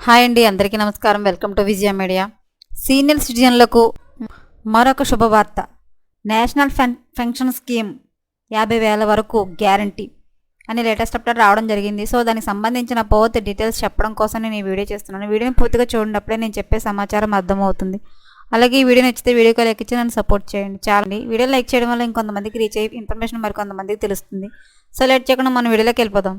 Hi అండి, అందరికీ నమస్కారం. Welcome to Vijaya media. Senior సిటిజన్లకు మరొక శుభవార్త. నేషనల్ పెన్షన్ స్కీమ్ 50,000 వరకు గ్యారంటీ అని లేటెస్ట్ అప్డేట్ రావడం జరిగింది. సో దానికి సంబంధించిన పూర్తి డీటెయిల్స్ చెప్పడం కోసం నేను ఈ వీడియో చేస్తున్నాను. వీడియోని పూర్తిగా చూడనప్పుడే నేను చెప్పే సమాచారం అర్థమవుతుంది. అలాగే ఈ వీడియో నచ్చితే వీడియోకి లైక్ ఇచ్చి నన్ను సపోర్ట్ చేయండి. చాలండి, వీడియో లైక్ చేయడం వల్ల ఇంకొంతమందికి రీచ్ అయ్యి ఇన్ఫర్మేషన్ మరికొంతమందికి తెలుస్తుంది. సో లేట్ చేయకుండా మనం వీడియోలోకి వెళ్ళిపోదాం.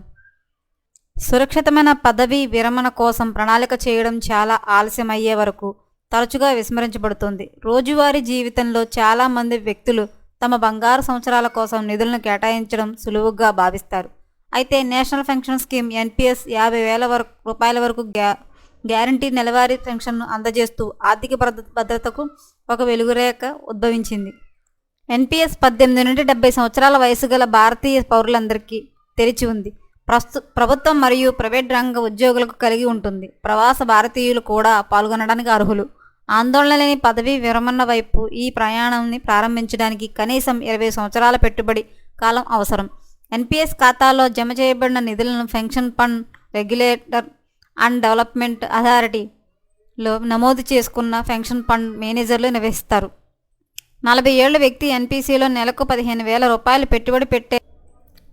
సురక్షితమైన పదవీ విరమణ కోసం ప్రణాళిక చేయడం చాలా ఆలస్యం అయ్యే వరకు తరచుగా విస్మరించబడుతుంది. రోజువారీ జీవితంలో చాలామంది వ్యక్తులు తమ బంగారు సంవత్సరాల కోసం నిధులను కేటాయించడం సులువుగా భావిస్తారు. అయితే నేషనల్ పెన్షన్ స్కీమ్ NPS 50,000 రూపాయల వరకు గ్యారంటీ నెలవారీ పెన్షన్ను అందజేస్తూ ఆర్థిక భద్రతకు ఒక వెలుగురేఖ ఉద్భవించింది. NPS 18 నుండి 70 సంవత్సరాల వయసు గల భారతీయ పౌరులందరికీ తెరిచి ఉంది. ప్రభుత్వం మరియు ప్రైవేట్ రంగ ఉద్యోగులకు కలిగి ఉంటుంది. ప్రవాస భారతీయులు కూడా పాల్గొనడానికి అర్హులు. ఆందోళన లేని పదవీ విరమణ వైపు ఈ ప్రయాణాన్ని ప్రారంభించడానికి కనీసం 20 సంవత్సరాల పెట్టుబడి కాలం అవసరం. NPS ఖాతాలో జమ చేయబడిన నిధులను pension fund regulator and development అథారిటీలో నమోదు చేసుకున్న పెన్షన్ ఫండ్ మేనేజర్లు నిర్వహిస్తారు. 40 ఏళ్ల వ్యక్తి NPCలో నెలకు 15,000 రూపాయలు పెట్టుబడి పెట్టే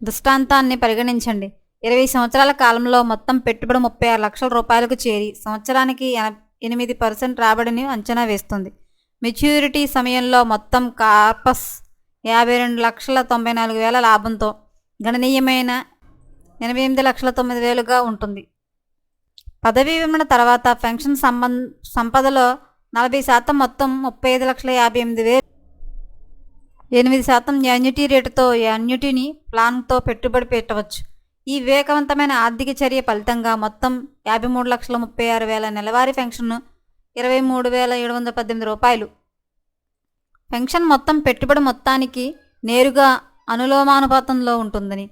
దృష్టాంతాన్ని పరిగణించండి. 20 సంవత్సరాల కాలంలో మొత్తం పెట్టుబడి 36 లక్షల రూపాయలకు చేరి సంవత్సరానికి 8% రాబడిని అంచనా వేస్తుంది. మెచ్యూరిటీ సమయంలో మొత్తం కార్పస్ 52,94,000 లాభంతో గణనీయమైన 88,09,000గా ఉంటుంది. పదవీ విరమణ తర్వాత పెన్షన్ సంపదలో 40% మొత్తం 35,58,000 8% యాన్యుటీ రేటుతో యాన్యుటీని ప్లాన్తో పెట్టుబడి పెట్టవచ్చు. ఈ వివేకవంతమైన ఆర్థిక చర్య ఫలితంగా మొత్తం 53,36,000 నెలవారీ పెన్షన్ను 23,718 రూపాయలు. పెన్షన్ మొత్తం పెట్టుబడి మొత్తానికి నేరుగా అనులోమానుపాతంలో ఉంటుందని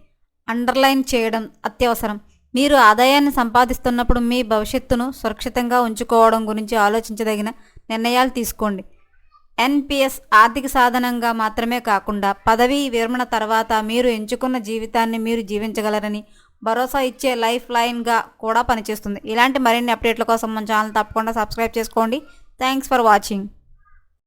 అండర్లైన్ చేయడం అత్యవసరం. మీరు ఆదాయాన్ని సంపాదిస్తున్నప్పుడు మీ భవిష్యత్తును సురక్షితంగా ఉంచుకోవడం గురించి ఆలోచించదగిన నిర్ణయాలు తీసుకోండి. NPS ఆర్థిక సాధనంగా మాత్రమే కాకుండా పదవీ విరమణ తర్వాత మీరు ఎంచుకున్న జీవితాన్ని మీరు జీవించగలరని భరోసా ఇచ్చే లైఫ్ లైన్గా కూడా పనిచేస్తుంది. ఇలాంటి మరిన్ని అప్డేట్ల కోసం మన ఛానల్ తప్పకుండా సబ్స్క్రైబ్ చేసుకోండి. Thanks for watching.